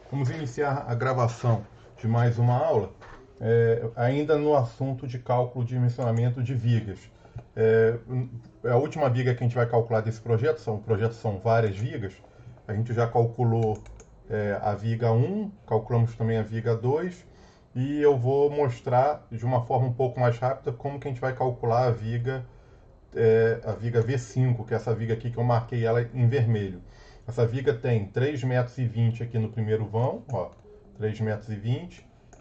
Vamos iniciar a gravação de mais uma aula, ainda no assunto de cálculo de dimensionamento de vigas. É, a última viga que a gente vai calcular desse projeto, o projeto são várias vigas, a gente já calculou a viga 1, calculamos também a viga 2, e eu vou mostrar de uma forma um pouco mais rápida como que a gente vai calcular a viga V5, que é essa viga aqui que eu marquei ela em vermelho. Essa viga tem 3,20 metros aqui no primeiro vão, ó, 3,20 metros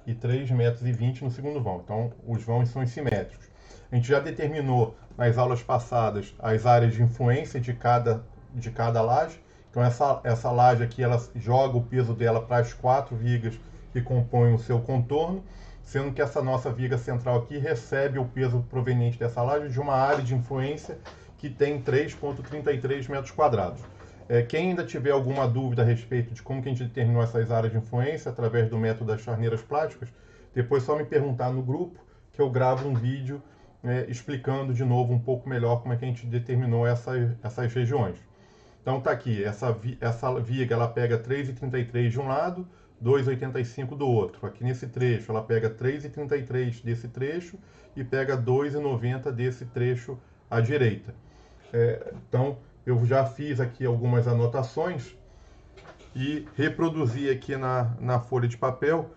e 3,20 metros no segundo vão. Então, os vãos são simétricos. A gente já determinou nas aulas passadas as áreas de influência de cada laje. Então, essa laje aqui, ela joga o peso dela para as 4 vigas que compõem o seu contorno, sendo que essa nossa viga central aqui recebe o peso proveniente dessa laje de uma área de influência que tem 3,33 metros quadrados. Quem ainda tiver alguma dúvida a respeito de como que a gente determinou essas áreas de influência através do método das charneiras plásticas, depois só me perguntar no grupo que eu gravo um vídeo explicando de novo um pouco melhor como é que a gente determinou essas regiões. Então tá aqui, essa viga ela pega 3,33 de um lado, 2,85 do outro. Aqui nesse trecho ela pega 3,33 desse trecho e pega 2,90 desse trecho à direita. Então eu já fiz aqui algumas anotações e reproduzi aqui na folha de papel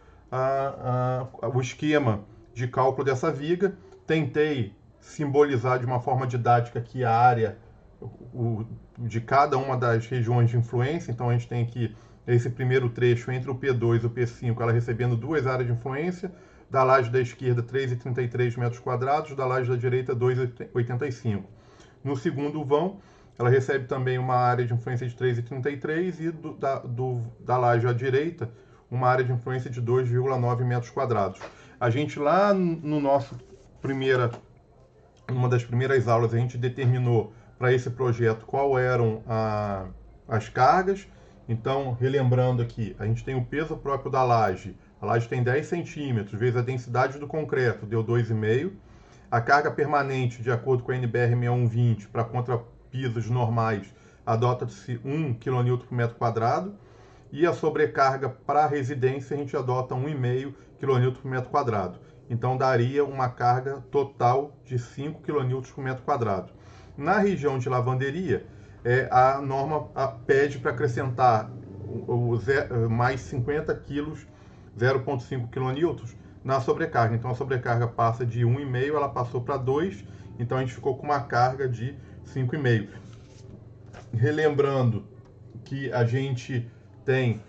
o esquema de cálculo dessa viga. Tentei simbolizar de uma forma didática aqui a área de cada uma das regiões de influência. Então a gente tem aqui esse primeiro trecho entre o P2 e o P5, ela recebendo duas áreas de influência. Da laje da esquerda, 3,33 metros quadrados, da laje da direita, 2,85. No segundo vão, ela recebe também uma área de influência de 3,33 e da laje à direita, uma área de influência de 2,9 metros quadrados. A gente lá no nosso uma das primeiras aulas, a gente determinou para esse projeto qual eram as cargas. Então, relembrando aqui, a gente tem o peso próprio da laje. A laje tem 10 centímetros, vezes a densidade do concreto, deu 2,5. A carga permanente, de acordo com a NBR 6120, para contrapisos normais, adota-se 1 kN por metro quadrado. E a sobrecarga para a residência, a gente adota 1,5 kN por metro quadrado. Então, daria uma carga total de 5 kN por metro quadrado. Na região de lavanderia, a norma pede para acrescentar mais 50 kg, 0,5 kN, na sobrecarga. Então, a sobrecarga passa de 1,5, ela passou para 2, então a gente ficou com uma carga de 5,5. Relembrando que a gente tem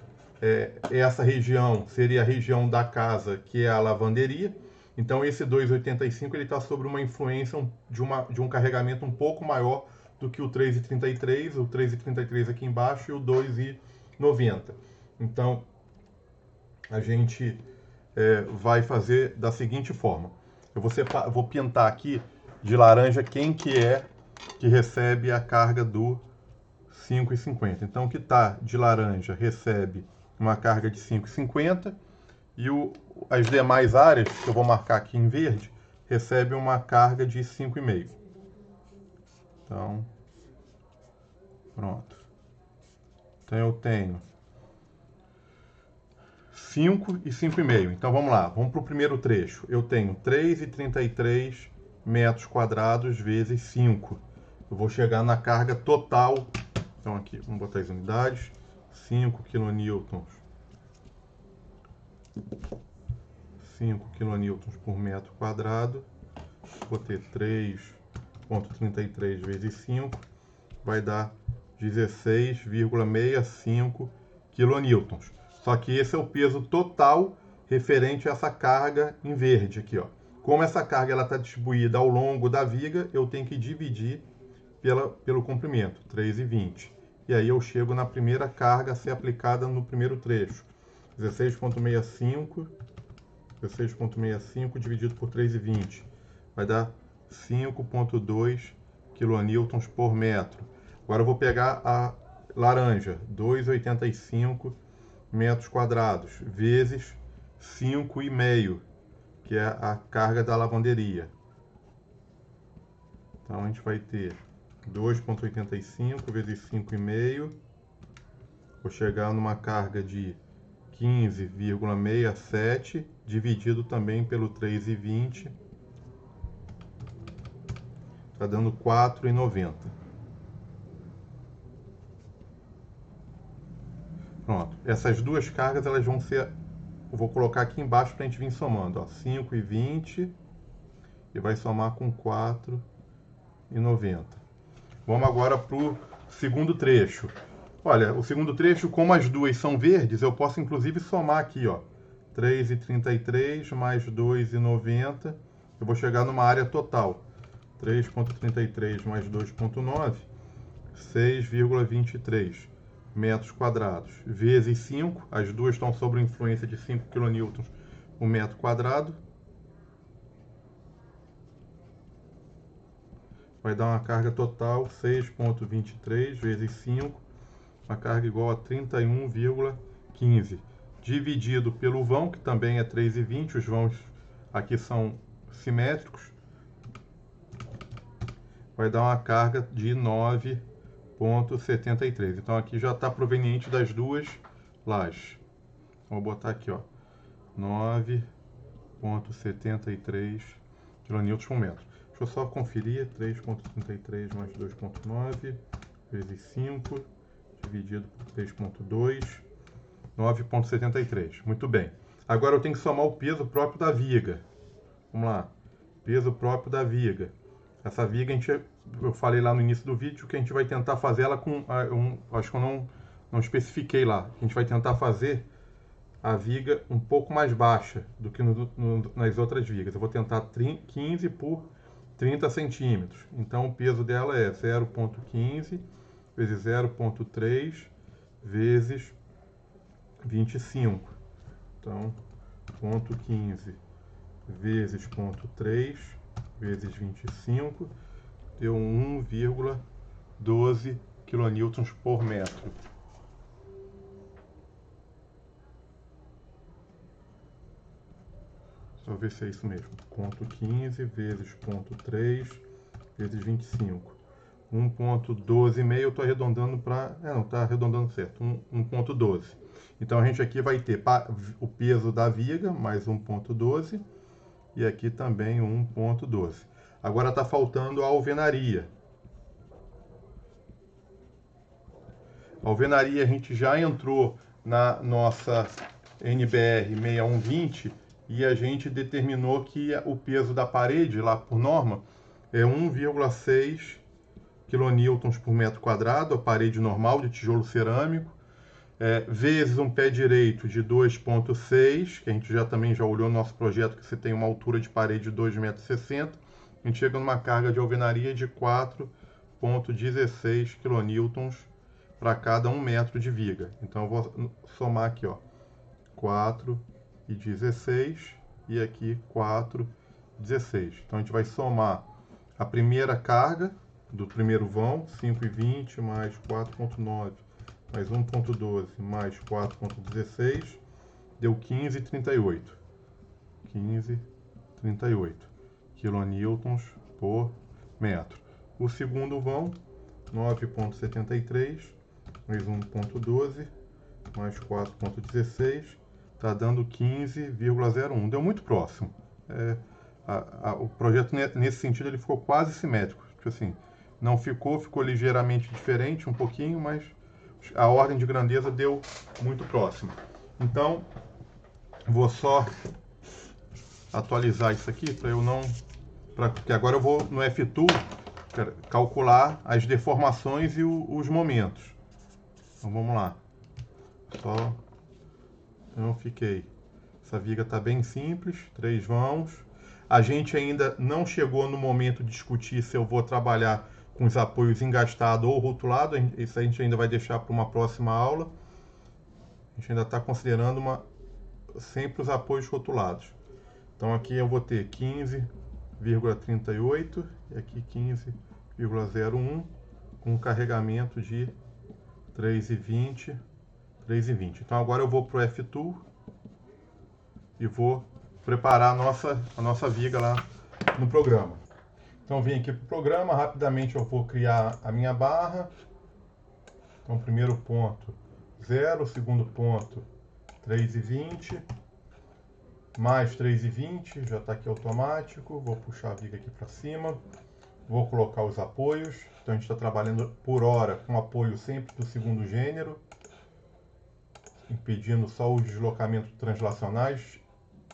essa região, seria a região da casa, que é a lavanderia. Então esse 2,85 ele está sobre uma influência de um carregamento um pouco maior do que o 3,33, o 3,33 aqui embaixo e o 2,90. Então a gente vai fazer da seguinte forma. Eu vou pintar aqui de laranja quem que é que recebe a carga do 5,50. Então, o que está de laranja recebe uma carga de 5,50 e as demais áreas, que eu vou marcar aqui em verde, recebem uma carga de 5,5. Então, pronto. Então, eu tenho 5 e 5,5. Então, vamos lá. Vamos para o primeiro trecho. Eu tenho 3,33 metros quadrados vezes 5. Eu vou chegar na carga total. Então, aqui, vamos botar as unidades. 5 kN 5 kN por metro quadrado. Vou ter 3,33 vezes 5, vai dar 16,65 kN. Só que esse é o peso total referente a essa carga em verde aqui, ó. Como essa carga está distribuída ao longo da viga, eu tenho que dividir pelo comprimento, 3,20. E aí eu chego na primeira carga a ser aplicada no primeiro trecho. 16,65 dividido por 3,20 vai dar 5,2 kN por metro. Agora eu vou pegar a laranja, 2,85 metros quadrados, vezes 5,5, que é a carga da lavanderia. Então a gente vai ter 2,85 vezes 5,5. Vou chegar numa carga de 15,67 dividido também pelo 3,20, está dando 4,90. Pronto, essas duas cargas elas vão ser, eu vou colocar aqui embaixo para a gente vir somando, ó, 5,20 e vai somar com 4,90. Vamos agora para o segundo trecho. Olha, o segundo trecho, como as duas são verdes, eu posso inclusive somar aqui, ó, 3,33 mais 2,90, eu vou chegar numa área total. 3,33 mais 2,9, 6,23 metros quadrados, vezes 5, as duas estão sob influência de 5 kN o metro quadrado. Vai dar uma carga total 6,23 vezes 5, uma carga igual a 31,15, dividido pelo vão, que também é 3,20, os vãos aqui são simétricos, vai dar uma carga de 9,73. Então aqui já está proveniente das duas lajes. Vou botar aqui, ó, 9,73 kN por metro. Deixa eu só conferir, 3,33 mais 2,9 vezes 5, dividido por 3,2, 9,73. Muito bem. Agora eu tenho que somar o peso próprio da viga. Vamos lá. Peso próprio da viga. Essa viga, eu falei lá no início do vídeo que a gente vai tentar fazer ela com... acho que eu não especifiquei lá. A gente vai tentar fazer a viga um pouco mais baixa do que nas outras vigas. Eu vou tentar 15 por 30 centímetros. Então o peso dela é 0,15 vezes 0,3 vezes 25. Então, 0,15 vezes 0,3 vezes 25 deu 1,12 kN por metro. Só ver se é isso mesmo. 0,15 vezes 0,3 vezes 25. 1,12,5 eu estou arredondando para... não, está arredondando certo. 1,12. Então a gente aqui vai ter o peso da viga, mais 1,12. E aqui também 1,12. Agora está faltando a alvenaria. A alvenaria a gente já entrou na nossa NBR 6120 e a gente determinou que o peso da parede, lá por norma, é 1,6 kN por metro quadrado, a parede normal de tijolo cerâmico, vezes um pé direito de 2,6, que a gente também já olhou no nosso projeto, que você tem uma altura de parede de 2,60 metros, a gente chega numa carga de alvenaria de 4,16 kN para cada 1 metro de viga. Então eu vou somar aqui, ó, 4,16 e aqui 4,16. Então a gente vai somar a primeira carga do primeiro vão, 5,20 mais 4,9 mais 1,12 mais 4,16, deu 15,38. 15,38 kN por metro. O segundo vão, 9,73 mais 1,12 mais 4,16, está dando 15,01. Deu muito próximo. O projeto, nesse sentido, ele ficou quase simétrico. Tipo assim, não ficou ligeiramente diferente, um pouquinho, mas a ordem de grandeza deu muito próximo. Então, vou só atualizar isso aqui para eu não... porque agora eu vou no F-Tool calcular as deformações e os momentos. Então vamos lá. Só não fiquei. Essa viga está bem simples, 3 vãos. A gente ainda não chegou no momento de discutir se eu vou trabalhar com os apoios engastado ou rotulado. Isso a gente ainda vai deixar para uma próxima aula. A gente ainda está considerando sempre os apoios rotulados. Então aqui eu vou ter 15,38 e aqui 15,01 com um carregamento de 3,20, 3,20. Então agora eu vou para o F-Tool e vou preparar a nossa viga lá no programa. Então vim aqui para o programa, rapidamente eu vou criar a minha barra. Então primeiro ponto 0, segundo ponto 3,20 mais 3,20, já está aqui automático. Vou puxar a viga aqui para cima. Vou colocar os apoios. Então a gente está trabalhando por hora com apoio sempre do segundo gênero, impedindo só os deslocamentos translacionais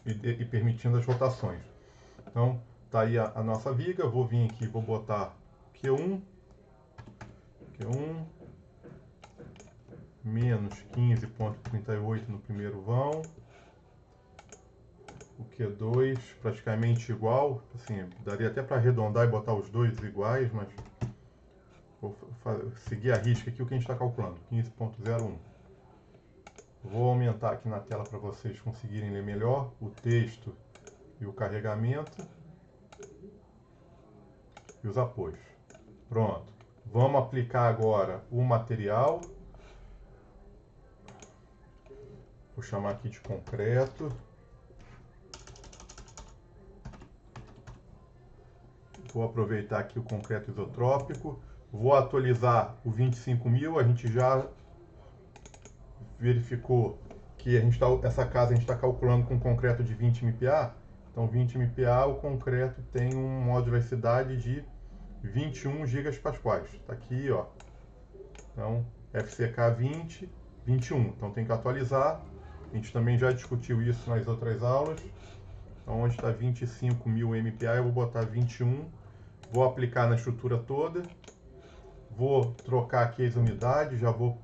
e permitindo as rotações. Então tá aí a nossa viga. Vou vir aqui, vou botar Q1, menos 15,38 no primeiro vão. O Q2 praticamente igual, assim, daria até para arredondar e botar os dois iguais, mas vou seguir a risca aqui o que a gente está calculando, 15,01. Vou aumentar aqui na tela para vocês conseguirem ler melhor o texto e o carregamento e os apoios. Pronto. Vamos aplicar agora o material. Vou chamar aqui de concreto. Vou aproveitar aqui o concreto isotrópico. Vou atualizar o 25.000. A gente já verificou que essa casa a gente está calculando com concreto de 20 MPa. Então 20 MPa o concreto tem uma modularidade de 21 gigapascais. Está aqui, ó. Então FCK 20, 21. Então tem que atualizar. A gente também já discutiu isso nas outras aulas. Então onde está 25.000 MPa eu vou botar 21. Vou aplicar na estrutura toda. Vou trocar aqui as unidades. Já vamos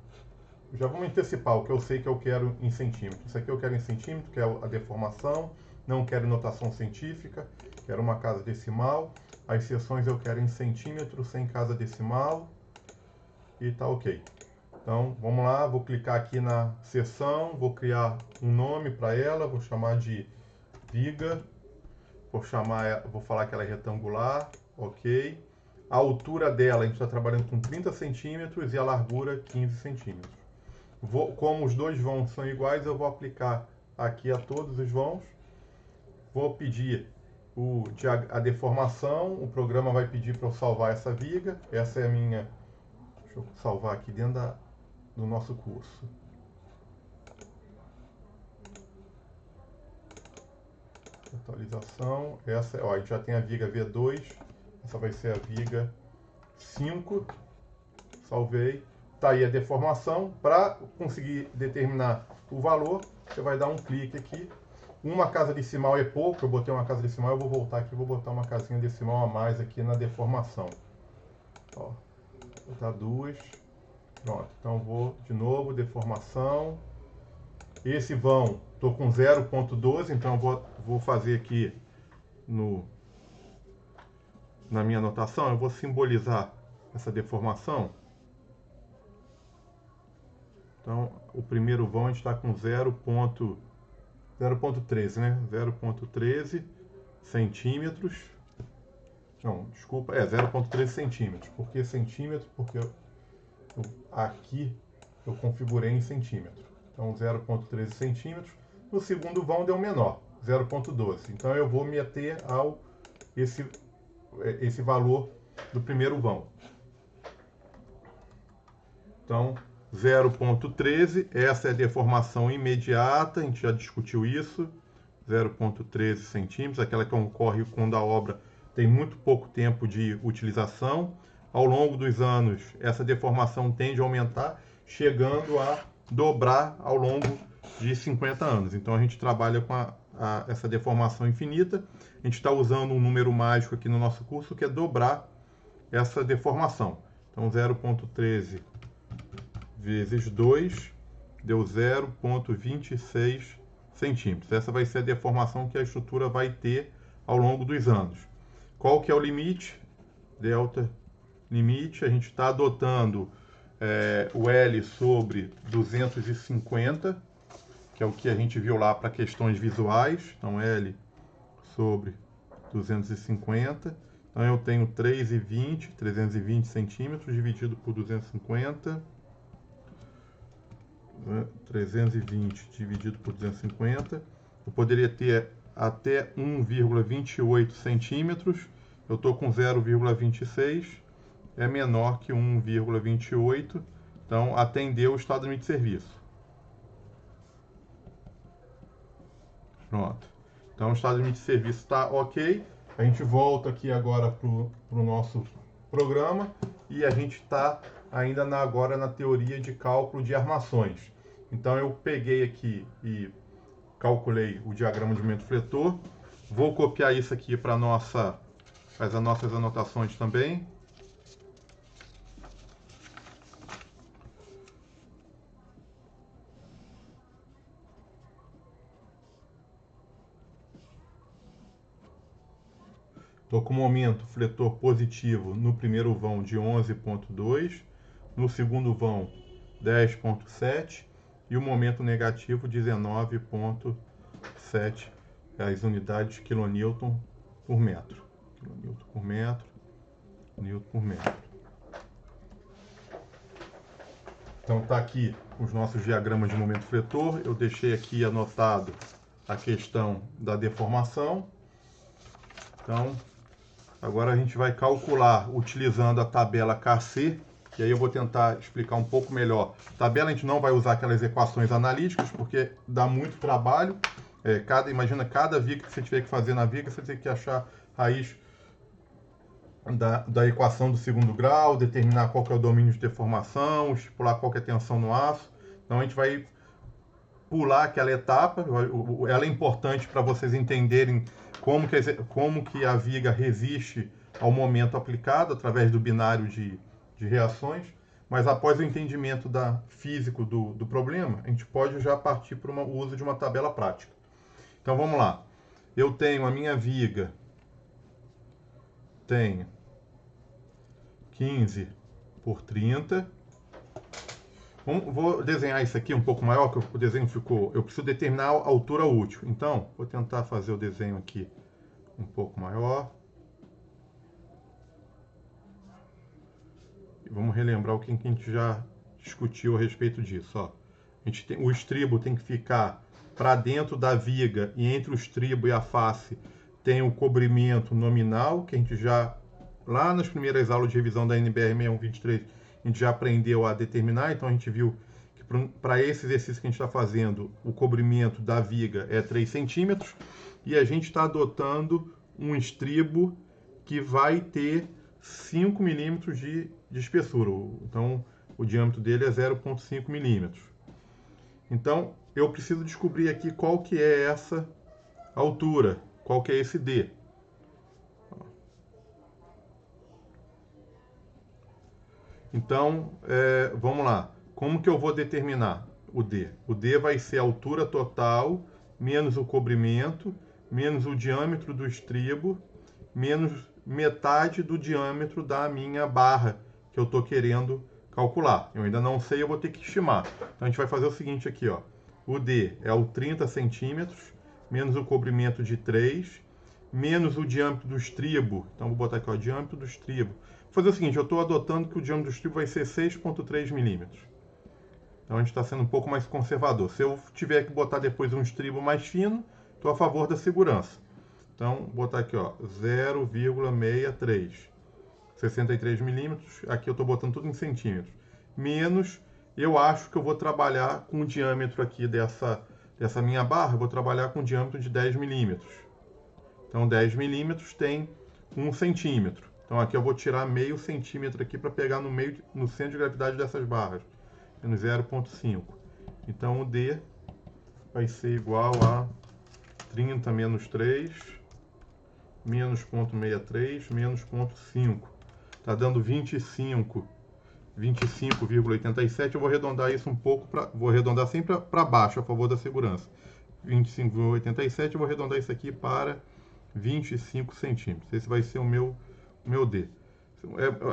antecipar o que eu sei que eu quero em centímetro. Isso aqui eu quero em centímetro, que é a deformação. Não quero notação científica. Quero uma casa decimal. As seções eu quero em centímetros, sem casa decimal. E tá ok. Então, vamos lá. Vou clicar aqui na seção. Vou criar um nome para ela. Vou chamar de viga. Vou falar que ela é retangular. Ok. A altura dela, a gente está trabalhando com 30 centímetros e a largura 15 centímetros. Como os dois vãos são iguais, eu vou aplicar aqui a todos os vãos. Vou pedir a deformação. O programa vai pedir para eu salvar essa viga. Essa é a minha... Deixa eu salvar aqui dentro do nosso curso. Atualização. Essa, ó, a gente já tem a viga V2. Essa vai ser a viga 5. Salvei. Tá aí a deformação. Para conseguir determinar o valor, você vai dar um clique aqui. Uma casa decimal é pouco. Eu botei uma casa decimal. Eu vou voltar aqui e vou botar uma casinha decimal a mais aqui na deformação. Ó, vou botar 2. Pronto. Então vou de novo, deformação. Esse vão, estou com 0,12. Então vou fazer aqui na minha anotação. Eu vou simbolizar essa deformação. Então, o primeiro vão a gente está com 0,13, né? 0,13 centímetros. Não, desculpa, 0,13 centímetros. Por que centímetro? Porque aqui eu configurei em centímetro. Então, 0,13 centímetros. No segundo vão deu menor, 0,12. Então, eu vou me ater esse valor do primeiro vão. Então, 0,13, essa é a deformação imediata, a gente já discutiu isso, 0,13 centímetros, aquela que ocorre quando a obra tem muito pouco tempo de utilização. Ao longo dos anos, essa deformação tende a aumentar, chegando a dobrar ao longo de 50 anos. Então, a gente trabalha com essa deformação infinita. A gente está usando um número mágico aqui no nosso curso, que é dobrar essa deformação. Então, 0,13 vezes 2 deu 0,26 centímetros. Essa vai ser a deformação que a estrutura vai ter ao longo dos anos. Qual que é o limite? Delta limite, a gente está adotando o L sobre 250, que é o que a gente viu lá para questões visuais. Então, L sobre 250. Então, eu tenho 320 centímetros dividido por 250. 320 dividido por 250. Eu poderia ter até 1,28 centímetros. Eu estou com 0,26. É menor que 1,28. Então, atendeu o estado limite de serviço. Pronto. Então o estado de limite de serviço está ok. A gente volta aqui agora para o nosso programa e a gente está ainda agora na teoria de cálculo de armações. Então eu peguei aqui e calculei o diagrama de momento fletor. Vou copiar isso aqui para as nossas anotações também. Estou com o momento fletor positivo no primeiro vão de 11,2, no segundo vão 10,7 e o momento negativo 19,7 as unidades quilonewton por metro. Quilonewton por metro, newton por metro. Então está aqui os nossos diagramas de momento fletor. Eu deixei aqui anotado a questão da deformação. Então, agora a gente vai calcular utilizando a tabela KC, e aí eu vou tentar explicar um pouco melhor. Tabela a gente não vai usar aquelas equações analíticas, porque dá muito trabalho. Imagina cada viga que você tiver que fazer na viga, você tem que achar a raiz da equação do segundo grau, determinar qual que é o domínio de deformação, estipular qual que é a tensão no aço. Então a gente vai pular aquela etapa. Ela é importante para vocês entenderem como que a viga resiste ao momento aplicado através do binário de reações, mas após o entendimento físico do problema, a gente pode já partir para o uso de uma tabela prática. Então vamos lá. Eu tenho a minha viga, tenho 15 por 30. Vou desenhar isso aqui um pouco maior, que o desenho ficou... Eu preciso determinar a altura útil. Então, vou tentar fazer o desenho aqui um pouco maior. E vamos relembrar o que a gente já discutiu a respeito disso. Ó. O estribo tem que ficar para dentro da viga, e entre o estribo e a face tem o cobrimento nominal, que a gente já, lá nas primeiras aulas de revisão da NBR 6123, a gente já aprendeu a determinar. Então a gente viu que para esse exercício que a gente está fazendo, o cobrimento da viga é 3 centímetros, e a gente está adotando um estribo que vai ter 5 milímetros de espessura. Então o diâmetro dele é 0,5 milímetros. Então eu preciso descobrir aqui qual que é essa altura, qual que é esse D. Então, vamos lá. Como que eu vou determinar o D? O D vai ser a altura total, menos o cobrimento, menos o diâmetro do estribo, menos metade do diâmetro da minha barra que eu estou querendo calcular. Eu ainda não sei, eu vou ter que estimar. Então, a gente vai fazer o seguinte aqui, ó. O D é o 30 centímetros, menos o cobrimento de 3, menos o diâmetro do estribo. Então, vou botar aqui, ó, diâmetro do estribo. Vou fazer o seguinte, eu estou adotando que o diâmetro do estribo vai ser 6,3 milímetros. Então, a gente está sendo um pouco mais conservador. Se eu tiver que botar depois um estribo mais fino, estou a favor da segurança. Então, vou botar aqui, ó, 0,63. 63 milímetros. Aqui eu estou botando tudo em centímetros. Menos, eu acho que eu vou trabalhar com o diâmetro aqui dessa minha barra, eu vou trabalhar com o diâmetro de 10 milímetros. Então, 10 milímetros tem 1 centímetro. Então, aqui eu vou tirar meio centímetro aqui para pegar no centro de gravidade dessas barras. Menos 0,5. Então, o D vai ser igual a 30 menos 3, menos 0,63, menos 0,5. Está dando 25,87. Eu vou arredondar isso um pouco, vou arredondar sempre para baixo, a favor da segurança. 25,87, eu vou arredondar isso aqui para 25 centímetros. Esse vai ser o meu D.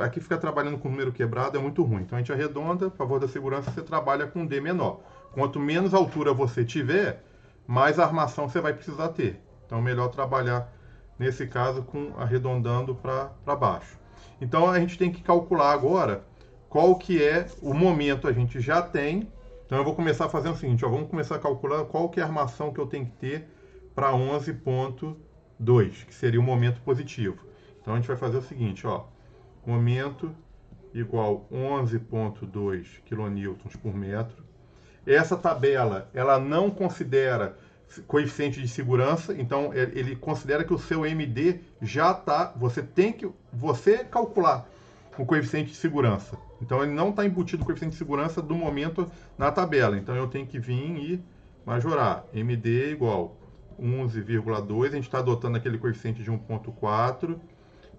Aqui ficar trabalhando com número quebrado é muito ruim. Então a gente arredonda, a favor da segurança, você trabalha com D menor. Quanto menos altura você tiver, mais armação você vai precisar ter. Então é melhor trabalhar, nesse caso, arredondando para baixo. Então a gente tem que calcular agora qual que é o momento a gente já tem. Então eu vou começar fazendo o seguinte, ó, vamos começar a calcular qual que é a armação que eu tenho que ter para 11,2, que seria o momento positivo. Então a gente vai fazer o seguinte, ó, momento igual 11,2 kN por metro. Essa tabela, ela não considera coeficiente de segurança, então ele considera que o seu MD já está, você calcular o coeficiente de segurança. Então ele não está embutido o coeficiente de segurança do momento na tabela. Então eu tenho que vir e majorar. MD igual 11,2. A gente está adotando aquele coeficiente de 1,4.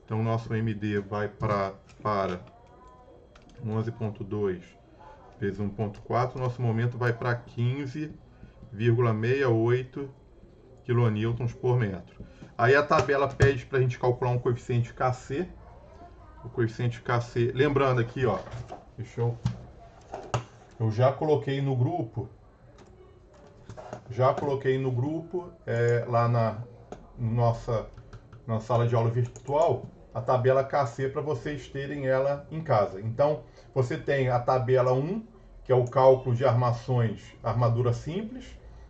Então o nosso MD vai para 11,2 vezes 1,4. Nosso momento vai para 15,68 kN por metro. Aí a tabela pede para a gente calcular um coeficiente KC. O coeficiente KC, lembrando aqui, ó, eu já coloquei no grupo, lá na sala de aula virtual, a tabela KC para vocês terem ela em casa. Então, você tem a tabela 1, que é o cálculo de armadura simples.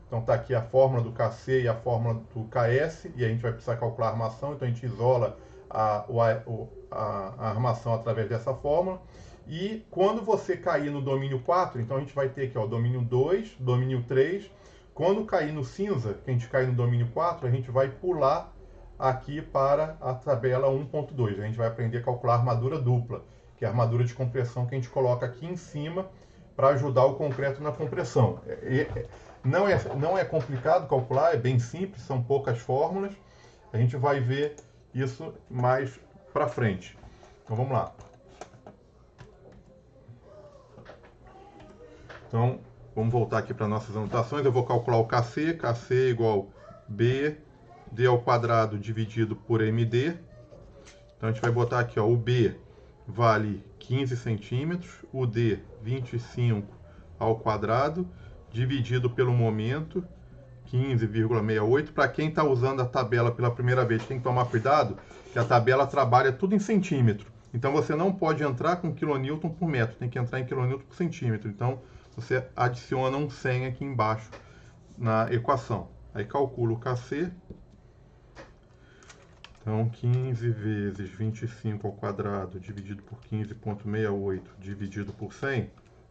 Então tá aqui a fórmula do KC e a fórmula do KS, e a gente vai precisar calcular a armação, então a gente isola a armação através dessa fórmula. E quando você cair no domínio 4, então a gente vai ter aqui o domínio 2, domínio 3. Quando cair no cinza, que a gente cai no domínio 4, a gente vai pular aqui para a tabela 1.2. A gente vai aprender a calcular a armadura dupla, que é a armadura de compressão que a gente coloca aqui em cima para ajudar o concreto na compressão. Não é complicado calcular, é bem simples, são poucas fórmulas. A gente vai ver isso mais para frente. Então vamos lá. Então vamos voltar aqui para nossas anotações. Eu vou calcular o KC. KC igual B D ao quadrado dividido por MD. Então a gente vai botar aqui, ó, o B vale 15 centímetros, o D 25 ao quadrado, dividido pelo momento, 15,68. Para quem está usando a tabela pela primeira vez, tem que tomar cuidado, que a tabela trabalha tudo em centímetro. Então você não pode entrar com quilonewton por metro, tem que entrar em quilonewton por centímetro. Então você adiciona um 100 aqui embaixo na equação. Aí calcula o KC. Então 15 vezes 25 ao quadrado dividido por 15,68 dividido por 100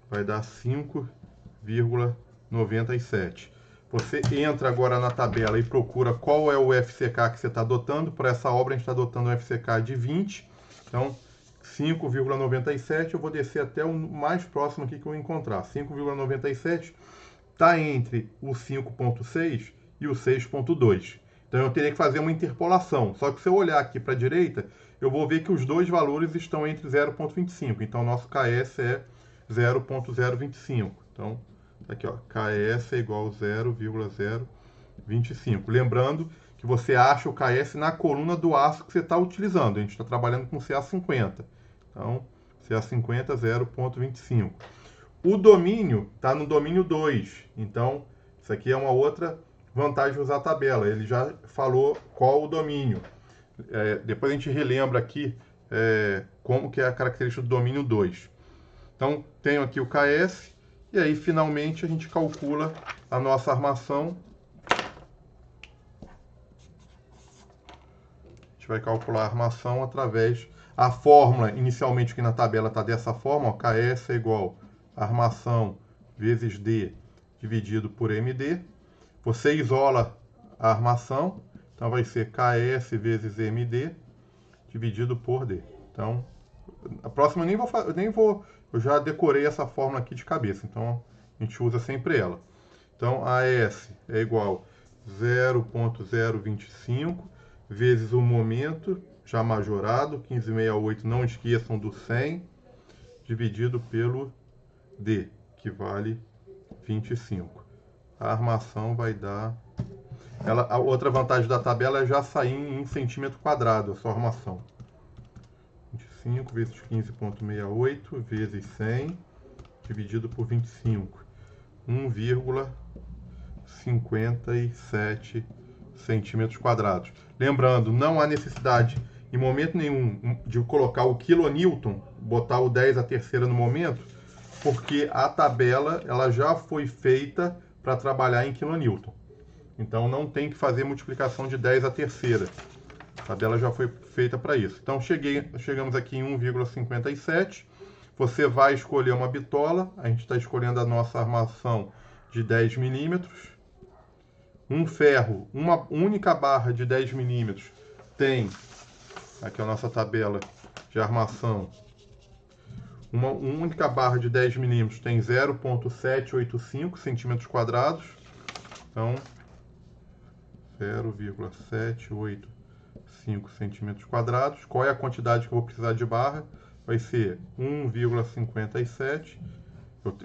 vai dar 5,97. Você entra agora na tabela e procura qual é o FCK que você está adotando. Para essa obra a gente está adotando um FCK de 20. Então 5,97, eu vou descer até o mais próximo aqui que eu encontrar. 5,97 está entre o 5,6 e o 6,2. Então eu teria que fazer uma interpolação. Só que se eu olhar aqui para a direita, eu vou ver que os dois valores estão entre 0,25. Então o nosso KS é 0,025. Então, tá aqui, ó, KS é igual a 0,025. Lembrando que você acha o KS na coluna do aço que você está utilizando. A gente está trabalhando com CA50. Então, CA50 0,25. O domínio está no domínio 2. Então, isso aqui é uma outra vantagem de usar a tabela. Ele já falou qual o domínio. Depois a gente relembra aqui como que é a característica do domínio 2. Então, tenho aqui o KS. E aí, finalmente, a gente calcula a nossa armação. A gente vai calcular a armação através... A fórmula, inicialmente, aqui na tabela está dessa forma, ó, KS é igual a armação vezes D dividido por MD. Você isola a armação, então vai ser KS vezes MD dividido por D. Então, a próxima eu nem vou, eu já decorei essa fórmula aqui de cabeça, então a gente usa sempre ela. Então, AS é igual a 0,025 vezes o momento, já majorado, 15,68, não esqueçam do 100, dividido pelo D, que vale 25. A armação vai dar... a outra vantagem da tabela é já sair em centímetro quadrado, a sua armação. 25 vezes 15,68 vezes 100, dividido por 25. 1,57 centímetros quadrados. Lembrando, não há necessidade, em momento nenhum, de colocar o quilonewton, botar o 10 a terceira no momento, porque a tabela ela já foi feita para trabalhar em quilonewton. Então não tem que fazer multiplicação de 10 a terceira. A tabela já foi feita para isso. Então chegamos aqui em 1,57. Você vai escolher uma bitola. A gente está escolhendo a nossa armação de 10 milímetros. Um ferro, uma única barra de 10 milímetros tem, aqui é a nossa tabela de armação, uma única barra de 10 milímetros tem 0,785 centímetros quadrados. Então, 0,785 centímetros quadrados. Qual é a quantidade que eu vou precisar de barra? Vai ser 1,57. Eu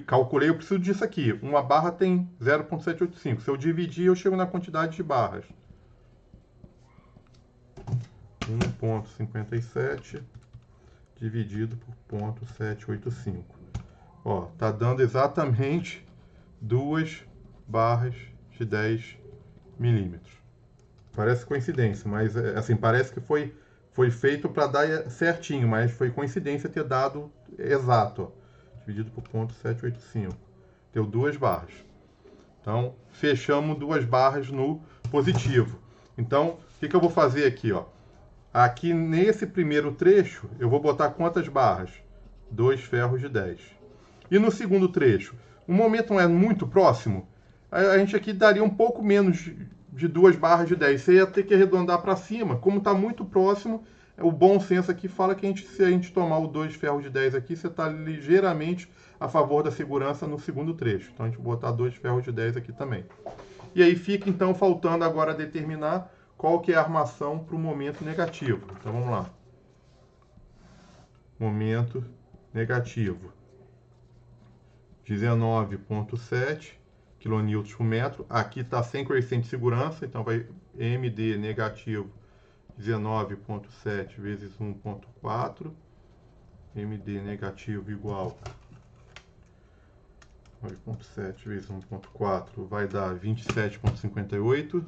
calculei, eu preciso disso aqui. Uma barra tem 0,785. Se eu dividir, eu chego na quantidade de barras. 1,57 dividido por 0,785. Ó, tá dando exatamente 2 barras de 10 milímetros. Parece coincidência, mas assim, parece que foi feito para dar certinho, mas foi coincidência ter dado exato. Ó, dividido por 0,785. Deu 2 barras. Então, fechamos 2 barras no positivo. Então, o que eu vou fazer aqui? Ó? Aqui nesse primeiro trecho, eu vou botar quantas barras? 2 ferros de 10. E no segundo trecho, o momento não é muito próximo, a gente aqui daria um pouco menos de 2 barras de 10. Você ia ter que arredondar para cima. Como está muito próximo, o bom senso aqui fala que se a gente tomar o 2 ferros de 10 aqui, você está ligeiramente a favor da segurança no segundo trecho. Então a gente vai botar 2 ferros de 10 aqui também. E aí fica então faltando agora determinar qual que é a armação para o momento negativo. Então vamos lá. Momento negativo. 19,7 kN por metro. Aqui está sem coeficiente de segurança, então vai MD negativo 19,7 vezes 1,4. MD negativo igual 9,7 vezes 1,4 vai dar 27,58.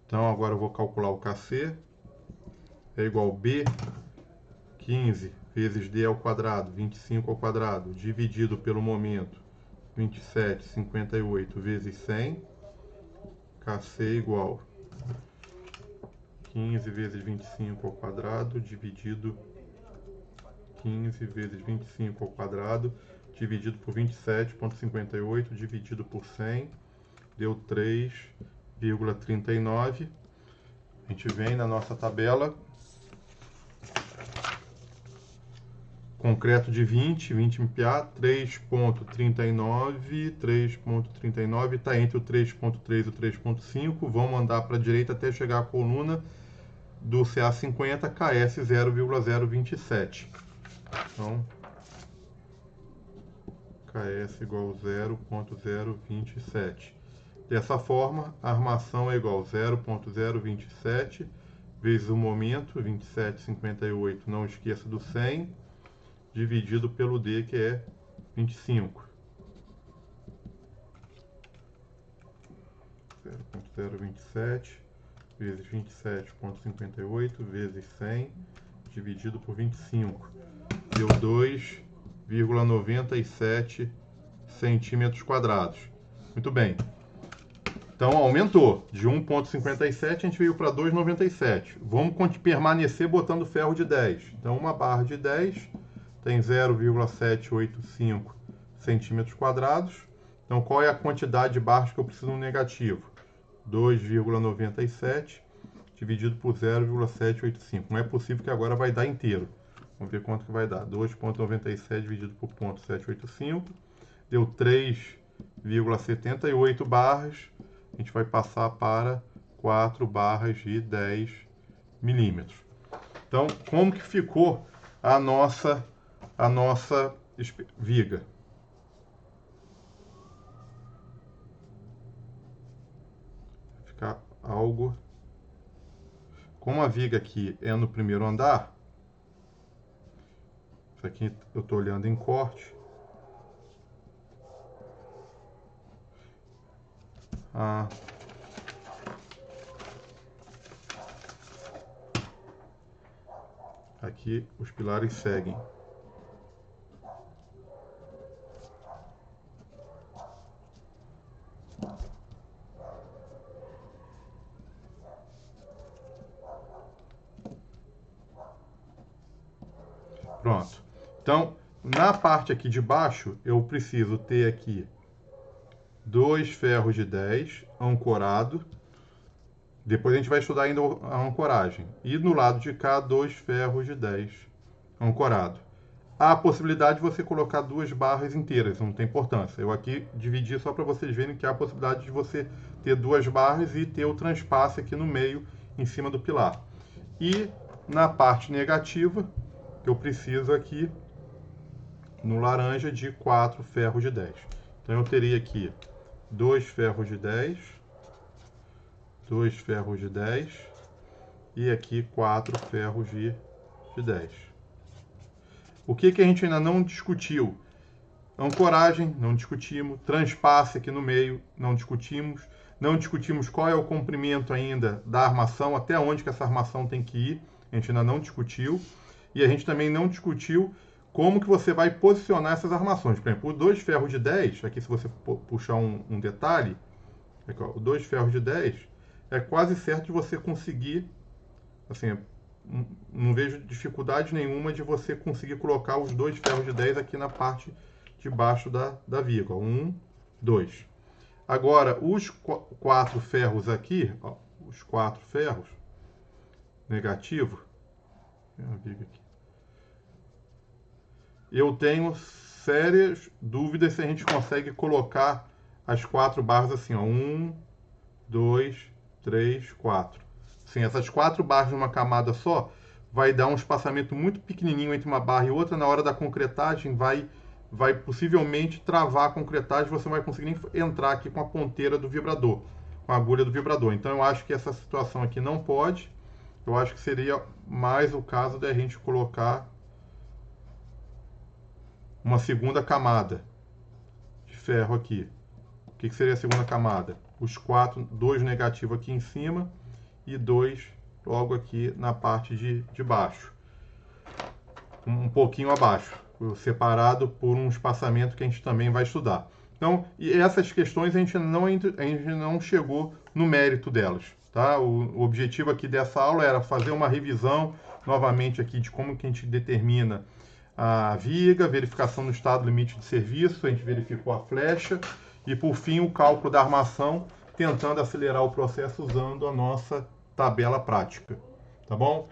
Então agora eu vou calcular o KC. É igual a B 15 vezes D ao quadrado, 25 ao quadrado, dividido pelo momento 27,58 vezes 100. KC igual 15 vezes 25 ao quadrado, dividido 15 vezes 25 ao quadrado, dividido por 27,58, dividido por 100, deu 3,39. A gente vem na nossa tabela. Concreto de 20 MPa, 3,39 está entre o 3,3 e o 3,5. Vamos andar para a direita até chegar à coluna do CA50, KS 0,027. Então, KS igual a 0,027. Dessa forma, a armação é igual a 0,027 vezes o momento, 27,58, não esqueça do 100, dividido pelo D, que é 25. 0,027 vezes 27,58 vezes 100, dividido por 25. Deu 2,97 centímetros quadrados. Muito bem. Então, aumentou. De 1,57 a gente veio para 2,97. Vamos permanecer botando ferro de 10. Então, uma barra de 10 tem 0,785 centímetros quadrados. Então, qual é a quantidade de barras que eu preciso no negativo? 2,97 dividido por 0,785. Não é possível que agora vai dar inteiro. Vamos ver quanto que vai dar. 2,97 dividido por 0,785. Deu 3,78 barras. A gente vai passar para 4 barras de 10 milímetros. Então, como que ficou a nossa viga? Vai ficar algo... Como a viga aqui é no primeiro andar, isso aqui eu estou olhando em corte. Aqui os pilares seguem. Pronto. Então, na parte aqui de baixo, eu preciso ter aqui 2 ferros de 10, ancorado. Depois a gente vai estudar ainda a ancoragem. E no lado de cá, 2 ferros de 10, ancorado. Há a possibilidade de você colocar 2 barras inteiras, não tem importância. Eu aqui dividi só para vocês verem que há a possibilidade de você ter 2 barras e ter o transpasse aqui no meio, em cima do pilar. E na parte negativa, que eu preciso aqui, no laranja, de 4 ferros de 10. Então eu teria aqui 2 ferros de 10, 2 ferros de 10 e aqui 4 ferros de 10. O que a gente ainda não discutiu? Ancoragem, não discutimos. Transpasse aqui no meio, não discutimos. Não discutimos qual é o comprimento ainda da armação, até onde que essa armação tem que ir. A gente ainda não discutiu. E a gente também não discutiu como que você vai posicionar essas armações. Por exemplo, o 2 ferros de 10, aqui se você puxar um detalhe, aqui, ó, o 2 ferros de 10 é quase certo de você conseguir, assim, não vejo dificuldade nenhuma de você conseguir colocar os 2 ferros de 10 aqui na parte de baixo da viga. 1, 2. Agora, os 4 ferros aqui, ó, os 4 ferros, negativo, eu tenho sérias dúvidas se a gente consegue colocar as 4 barras assim, ó, 1, 2, 3, 4. Sim, essas 4 barras numa camada só vai dar um espaçamento muito pequenininho entre uma barra e outra. Na hora da concretagem vai possivelmente travar a concretagem, você não vai conseguir nem entrar aqui com a ponteira do vibrador, com a agulha do vibrador. Então eu acho que essa situação aqui não pode. Eu acho que seria mais o caso da gente colocar uma segunda camada de ferro aqui. O que seria a segunda camada? Os 2 negativos aqui em cima e 2 logo aqui na parte de baixo. Um pouquinho abaixo, separado por um espaçamento que a gente também vai estudar. Então, e essas questões a gente não chegou no mérito delas. Tá? O objetivo aqui dessa aula era fazer uma revisão novamente aqui de como que a gente determina a viga, verificação do estado limite de serviço, a gente verificou a flecha e, por fim, o cálculo da armação, tentando acelerar o processo usando a nossa tabela prática. Tá bom?